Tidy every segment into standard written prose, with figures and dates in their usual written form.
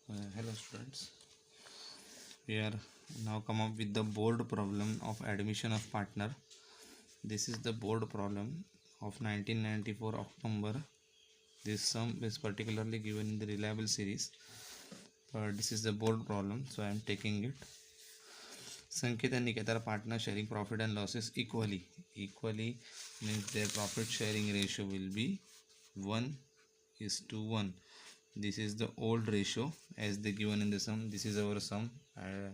Hello students, we are now come up with the board problem of admission of partner. This is the board problem of 1994 October. This sum is particularly given in the reliable series, but this is the board problem, so I am taking it. Sanket and Niket are partners sharing profit and losses equally. Equally means their profit sharing ratio will be 1:1. This is the old ratio as they given in the sum. This is our sum. I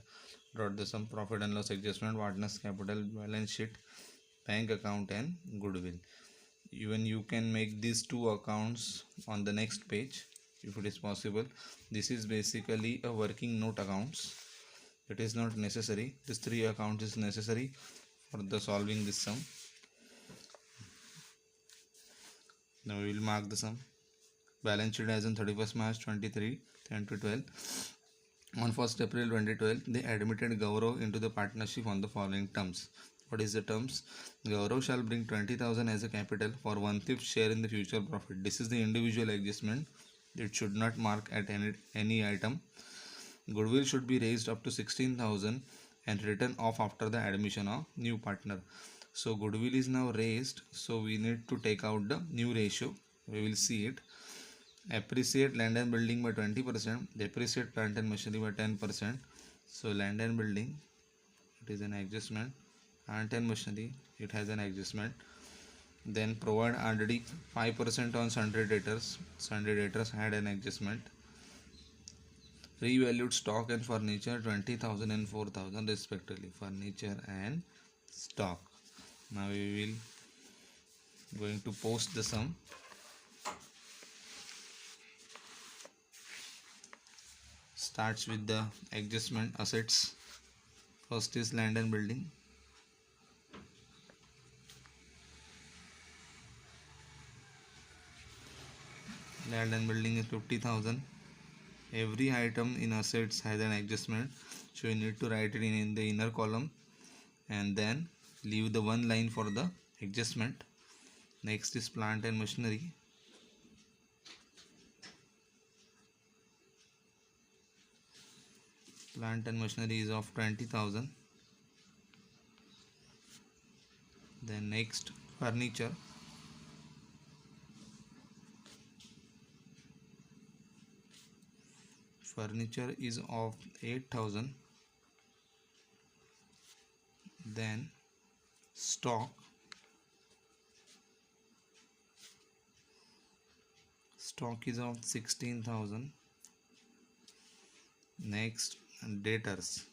brought the sum, profit and loss adjustment, partners capital, balance sheet, bank account and goodwill. Even you can make these two accounts on the next page if it is possible. This is basically a working note accounts. It is not necessary. This three accounts is necessary for the solving this sum. Now we will mark the sum. Balance sheet as on 31st March 23, 10 to 12. On 1st April 2012, they admitted Gaurav into the partnership on the following terms. What is the terms? Gaurav shall bring 20,000 as a capital for 1/5 share in the future profit. This is the individual adjustment. It should not mark at any item. Goodwill should be raised up to 16,000 and written off after the admission of new partner. So goodwill is now raised. So we need to take out the new ratio. We will see it. Appreciate land and building by 20%, depreciate plant and machinery by 10%. So land and building, it is an adjustment, plant and machinery, it has an adjustment. Then provide already 5% on sundry debtors. Sundry debtors had an adjustment. Revalued stock and furniture 20,000 and 4,000 respectively. Furniture and stock. Now we will going to post the sum. Starts with the adjustment assets. First is land and building. Land and building is 50,000. Every item in assets has an adjustment, so you need to write it in the inner column and then leave the one line for the adjustment. Next is plant and machinery. Plant and machinery is of 20,000. Then next, furniture. Furniture is of 8,000. Then stock. Stock is of 16,000. Next, debtors.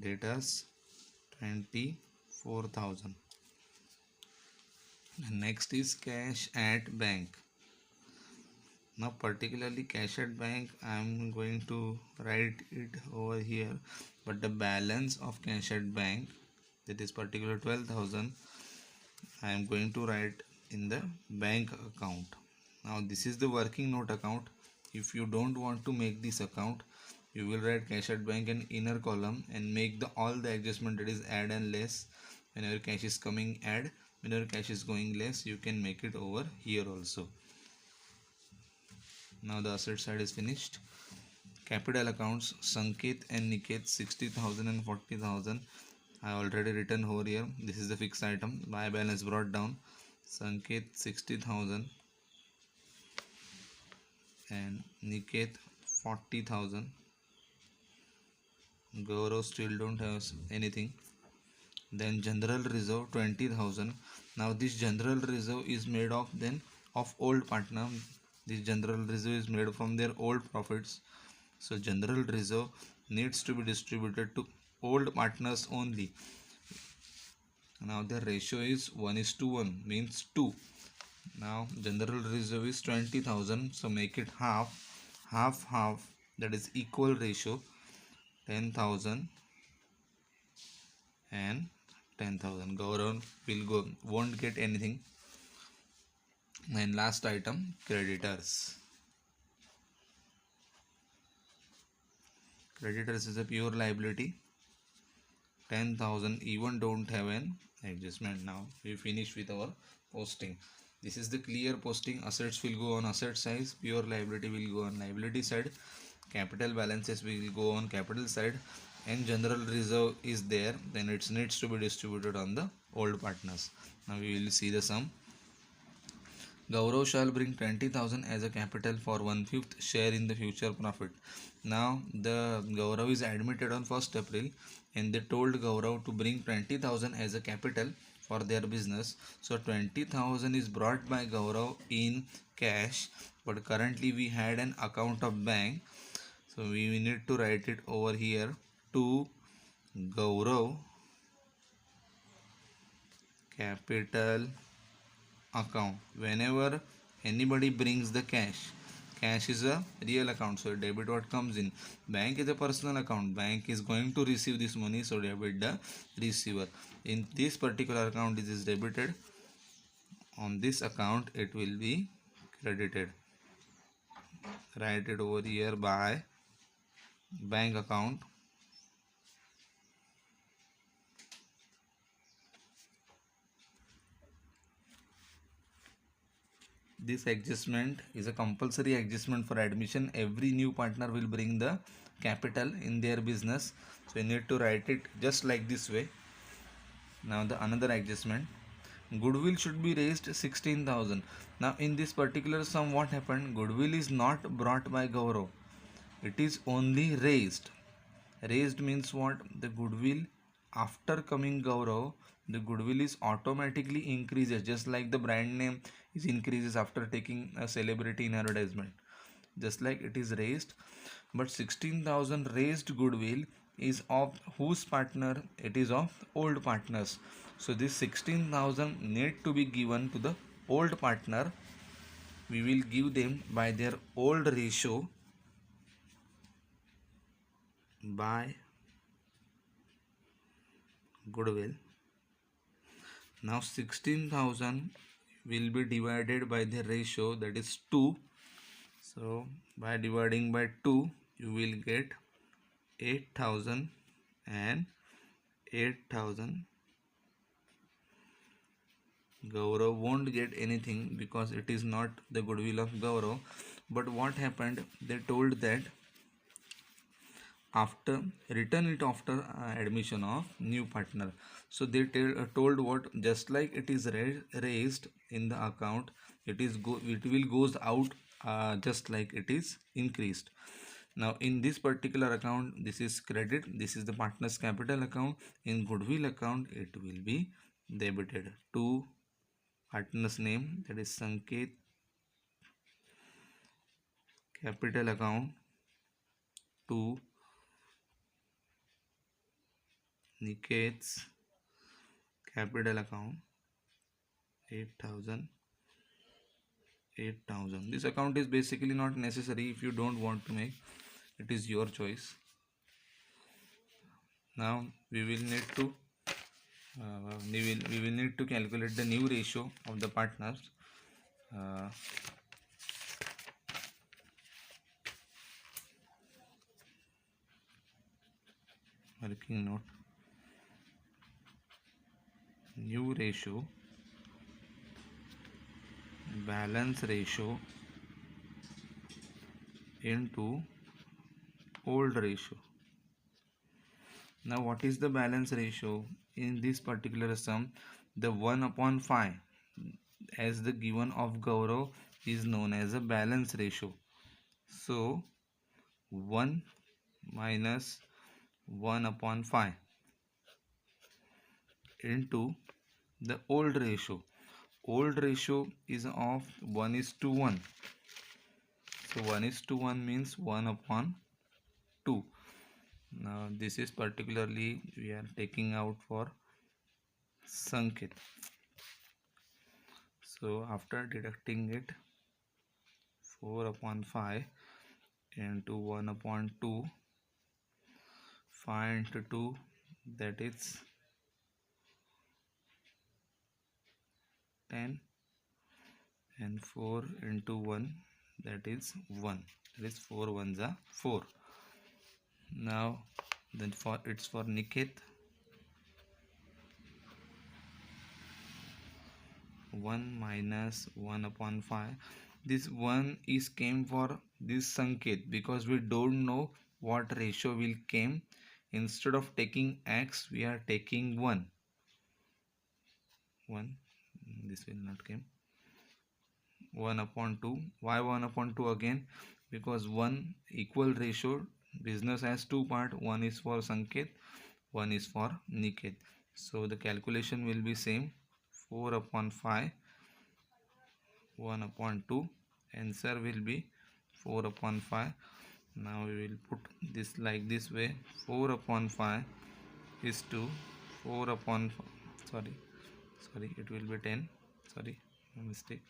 Debtors 24,000. Next is cash at bank. Now particularly cash at bank, I am going to write it over here, but the balance of cash at bank, that is particular 12,000, I am going to write in the bank account. Now this is the working note account. If you don't want to make this account, you will write cash at bank in inner column and make all the adjustment, that is add and less. Whenever cash is coming, add. Whenever cash is going less, you can make it over here also. Now the asset side is finished. Capital accounts, Sanket and Niket 60,000 and 40,000. I already written over here. This is the fixed item. Buy balance brought down. Sanket 60,000 and Niket 40,000. Gaurav still don't have anything. Then general reserve 20,000. Now this general reserve is made of old partner. This general reserve is made from their old profits. So general reserve needs to be distributed to old partners only. Now the ratio is 1:1, means 2. Now general reserve is 20,000, so make it half, that is equal ratio, 10,000 and 10,000. Gaurav won't get anything. And last item, creditors. Creditors is a pure liability, 10,000, even don't have an adjustment. Now we finish with our posting. This is the clear posting. Assets will go on asset side, pure liability will go on liability side, capital balances will go on capital side, and general reserve is there, then it needs to be distributed on the old partners. Now we will see the sum. Gaurav shall bring 20,000 as a capital for 1/5 share in the future profit. Now the Gaurav is admitted on 1st April and they told Gaurav to bring 20,000 as a capital for their business. So 20,000 is brought by Gaurav in cash, but currently we had an account of bank. So we need to write it over here to Gaurav capital account. Whenever anybody brings the cash is a real account, so debit what comes in. Bank is a personal account, bank is going to receive this money, so debit the receiver. In this particular account it is debited, on this account it will be credited. Write it over here by bank account. This adjustment is a compulsory adjustment for admission. Every new partner will bring the capital in their business, so you need to write it just like this way. Now the another adjustment, goodwill should be raised 16,000. Now in this particular sum what happened, goodwill is not brought by Gaurav, it is only raised. Raised means what? The goodwill after coming Gaurav, the goodwill is automatically increases, just like the brand name is increases after taking a celebrity in advertisement. Just like it is raised, but 16,000 raised goodwill is of whose partner? It is of old partners. So this 16,000 need to be given to the old partner. We will give them by their old ratio, by goodwill. Now 16,000 will be divided by the ratio, that is 2. So by dividing by 2 you will get 8,000 and 8,000. Gaurav won't get anything because it is not the goodwill of Gaurav. But what happened, they told that after return it after admission of new partner. So they told what, just like it is raised in the account, it will goes out just like it is increased. Now in this particular account this is credit, this is the partner's capital account. In goodwill account it will be debited to partner's name, that is Sanket capital account, to Niket's capital account, 8,000. This account is basically not necessary if you don't want to make, it is your choice. Now we will need to calculate the new ratio of the partners. Working note, new ratio, balance ratio into old ratio. Now what is the balance ratio? In this particular sum, the 1/5 as the given of Gaurav is known as a balance ratio. So 1 minus 1/5 into the old ratio. Old ratio is of 1:1. So 1:1 means 1/2. Now this is particularly we are taking out for Sanket. So after deducting it, 4/5 into 1/2, 5 into 2, that is 10, and 4 into 1, that is 1, that is 4 ones are 4. Now then it's for Niket, 1 minus 1 upon 5. This 1 is came for this sanket because we don't know what ratio will came. Instead of taking x, we are taking 1. This will not came. 1 upon 2. Why 1 upon 2 again? Because 1 equal ratio. Business has two part. One is for sanket, one is for niket. So the calculation will be same. 4 upon 5, 1 upon 2. Answer will be 4 upon 5. Now we will put this like this way. 4 upon 5 is 2. 4 upon sorry it will be 10. Sorry, mistake.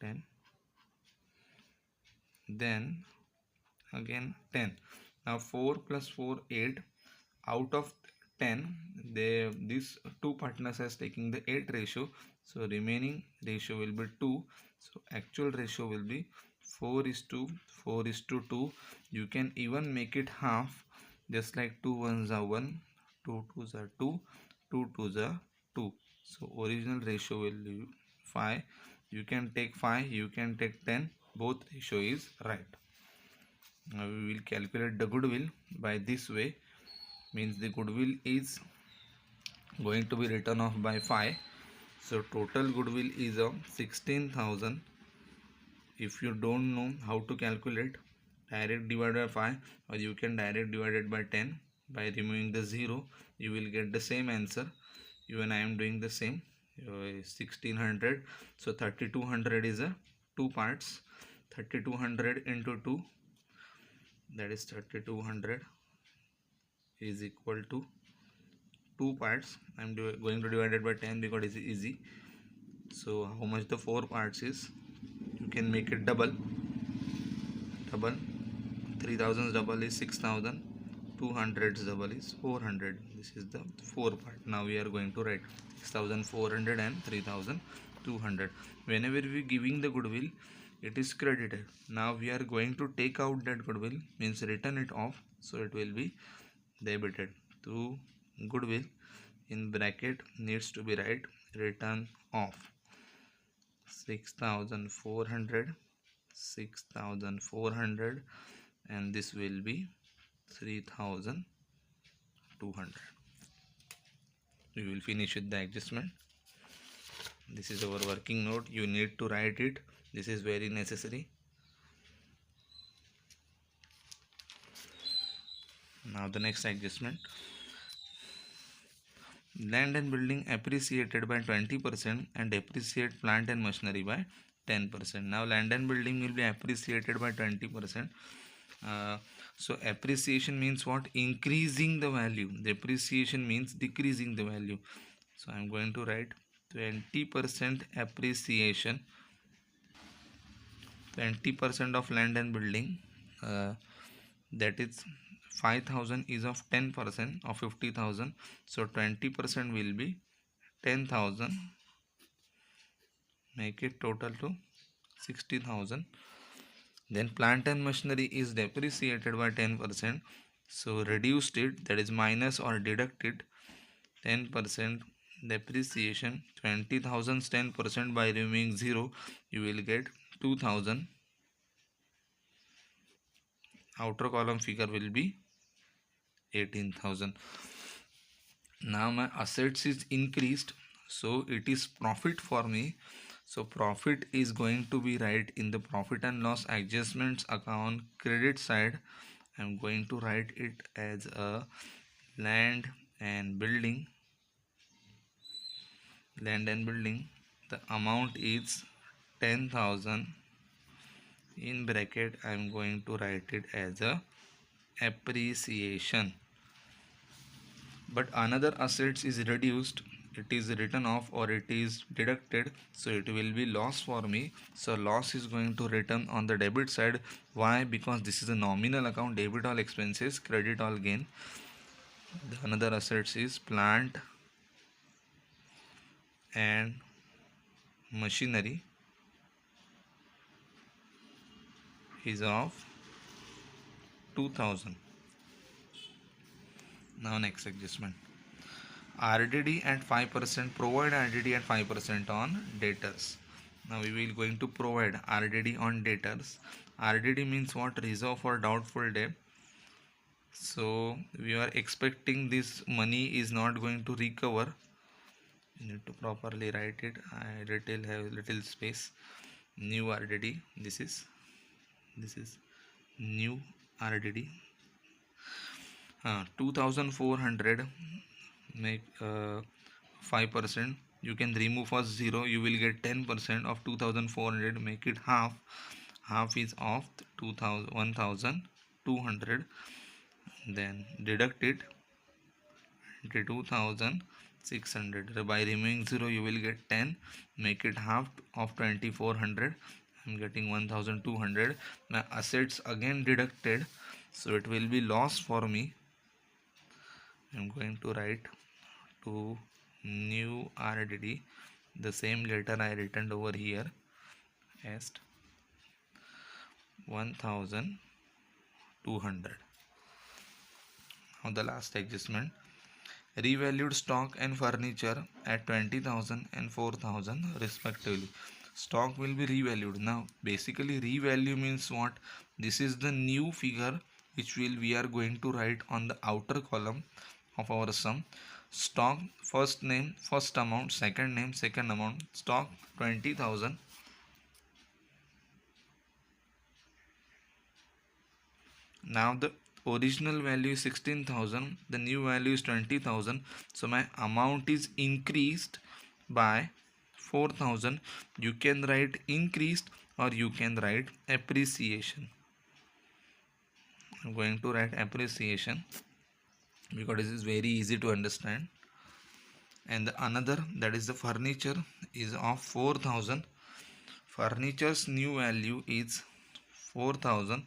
10. Then again 10. Now 4 plus 4 8. Out of 10, these two partners has taking the 8 ratio, so remaining ratio will be 2. So actual ratio will be 4 is to 4 is to 2. You can even make it half, just like 2 ones are 1, 2 twos are 2, 2 twos are 2. So original ratio will be 5. You can take 5, you can take 10, both ratio is right. Now we will calculate the goodwill by this way. Means the goodwill is going to be written off by 5. So total goodwill is of 16,000. If you don't know how to calculate, direct divide by 5, or you can direct divide it by 10. By removing the 0, you will get the same answer. Even I am doing the same. 1600. So 3200 is a 2 parts. 3200 into 2, that is 3200 is equal to 2 parts. I am going to divide it by 10 because it is easy. So how much the 4 parts is? You can make it double. 3000's double is 6000. 200's double is 400. This is the 4 part. Now we are going to write 6400 and 3200. Whenever we giving the goodwill, it is credited. Now we are going to take out that goodwill, means return it off. So it will be debited to goodwill. In bracket needs to be right return off 6400, and this will be 3200. We will finish with the adjustment. This is our working note. You need to write it. This is very necessary. Now the next adjustment. Land and building appreciated by 20% and depreciate plant and machinery by 10%. Now land and building will be appreciated by 20%. So appreciation means what? Increasing the value. Depreciation means decreasing the value. So I am going to write 20% appreciation. 20% of land and building, that is 5000 is of 10% of 50,000. So 20% will be 10,000. Make it total to 60,000. Then plant and machinery is depreciated by 10%. So reduced it, that is minus or deducted 10% depreciation. 20,000's 10% by removing 0, you will get 2,000. Outer column figure will be 18,000. Now my assets is increased, so it is profit for me. So profit is going to be right in the profit and loss adjustments account credit side. I am going to write it as a land and building. Land and building, the amount is 10,000. In bracket I am going to write it as a appreciation. But another assets is reduced, it is written off or it is deducted, so it will be loss for me. So loss is going to return on the debit side. Why? Because this is a nominal account. Debit all expenses, credit all gain. The another assets is plant and machinery is of 2000. Now next adjustment. RDD at 5%, provide RDD at 5% on debtors. Now we will going to provide RDD on debtors. RDD means what? Reserve for doubtful debt. So we are expecting this money is not going to recover. You need to properly write it. I have little space. New RDD. This is new RDD. 2400 make 5%. You can remove first 0. You will get 10% of 2400. Make it half. Half is of 1200. Then deduct it into 2600. By removing 0 you will get 10. Make it half of 2400. I'm getting 1200. My assets again deducted, so it will be loss for me. I'm going to write to new RDD the same letter I written over here as 1200. Now the last adjustment, revalued stock and furniture at 20,000 and 4,000 respectively. Stock will be revalued. Now basically revalue means what? This is the new figure which we are going to write on the outer column of our sum. Stock, first name, first amount, second name, second amount. Stock 20,000. Now the original value is 16,000, the new value is 20,000. So my amount is increased by 4,000. You can write increased or you can write appreciation. I'm going to write appreciation because this is very easy to understand. And the another, that is the furniture, is of 4,000. Furniture's new value is 4,000.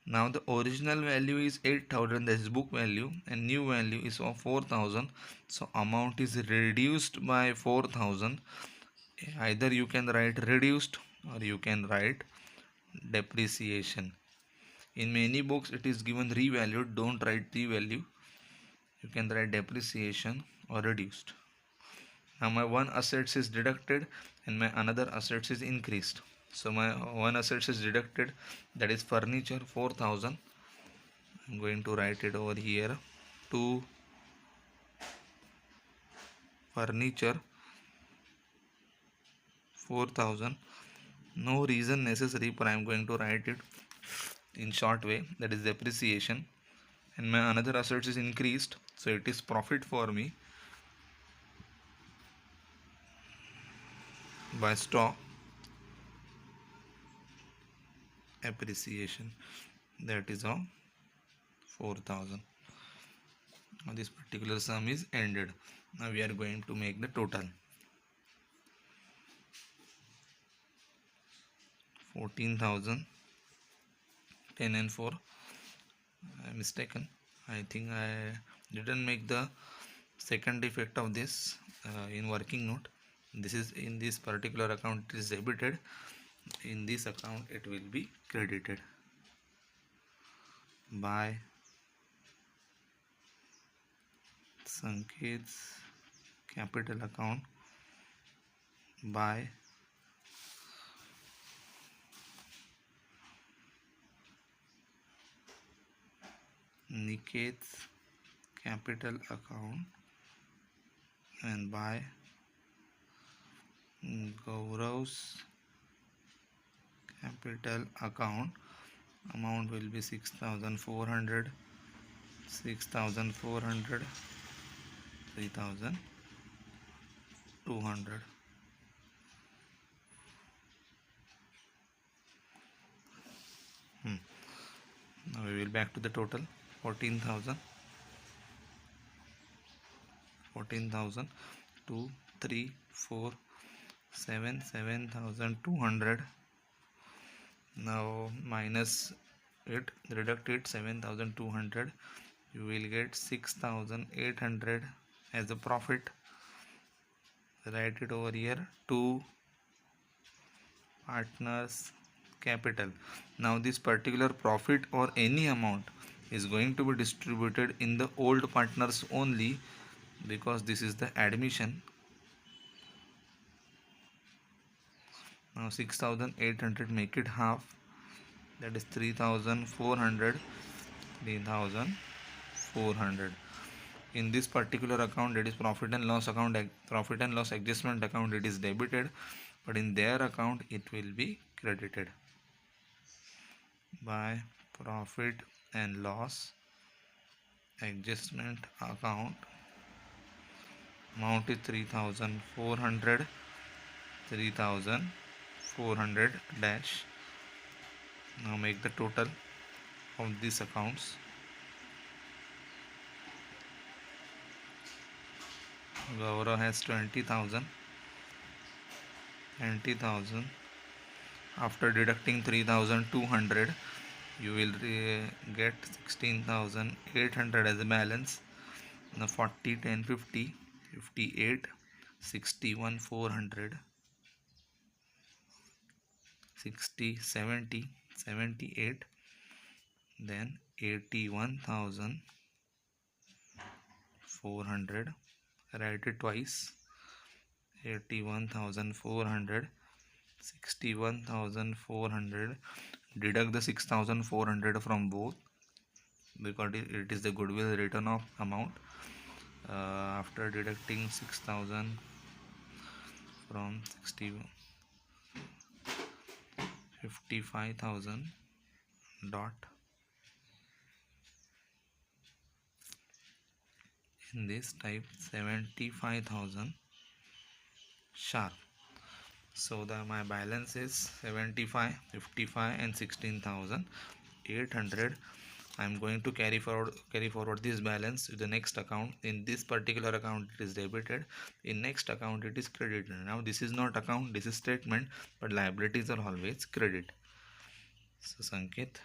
Now the original value is 8,000, that is book value, and new value is of 4,000. So amount is reduced by 4,000. Either you can write reduced or you can write depreciation. In many books it is given revalued. Don't write revalue. You can write depreciation or reduced. Now my one assets is deducted and my another assets is increased. So my one assets is deducted, that is furniture 4,000. I'm going to write it over here to furniture 4,000. No reason necessary, but I am going to write it in short way, that is depreciation. And my another assets is increased, so it is profit for me by stock appreciation, that is of 4,000. Now this particular sum is ended. Now we are going to make the total. 14,000, 10 and 4. I mistaken. I think I didn't make the second effect of this in working note. This is in this particular account it is debited. In this account it will be credited by Sanket's capital account by Niket's capital account and by Gaurav's capital account. Amount will be 6,400, 6,400, 3,200. Now we will back to the total. 14,000, 14,000, 2, 3, 4, 7, 7,200. Now minus it, deduct it, 7,200. You will get 6,800 as a profit. Write it over here to partners capital. Now this particular profit or any amount is going to be distributed in the old partners only. because this is the admission. Now 6,800, make it half, that is 3,400. 3,400. In this particular account, that is profit and loss account, profit and loss adjustment account, it is debited, but in their account it will be credited. By profit and loss adjustment account, amount is 3,400. 3,400 dash. Now make the total of these accounts. Gaurav has 20,000. 20,000. After deducting 3,200, you will get 16,800 as a balance. Now 40, 10, 50, 58, 61, 400, 60, 70, 78, then 81,400. Write it twice. 81,400, 61,400. Deduct the 6,400 from both because it is the goodwill written off amount. After deducting 6,000 from 55,000 dot, in this type 75,000 sharp. So my balance is 75, 55 and 16,800. I am going to carry forward this balance to the next account. In this particular account it is debited, in next account it is credited. Now this is not account, this is statement, but liabilities are always credit. So Sanket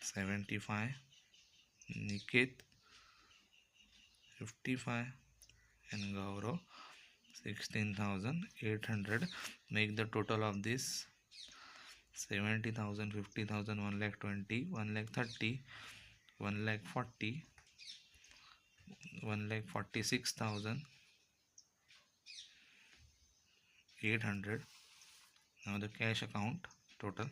75, Niket 55 and Gaurav 16,800. Make the total of this 70,000, 50,000, 1,20,000, 1,30,000, 1,40,000, 1,46,800. Now the cash account total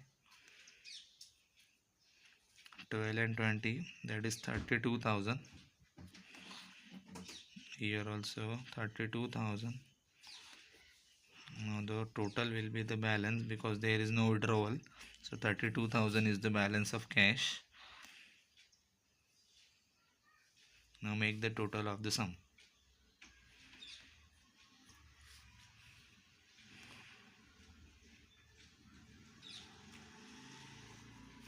12 and 20, that is 32,000. Here also 32,000. Now the total will be the balance because there is no withdrawal. So 32,000 is the balance of cash. Now make the total of the sum.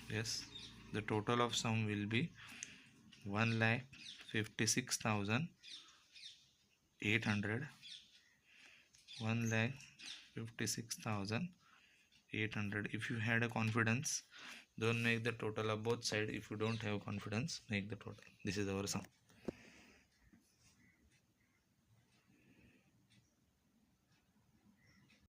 Yes, the total of sum will be 1,56,800. 1,56,800. If you had a confidence, don't make the total of both sides. If you don't have confidence, make the total. This is our sum.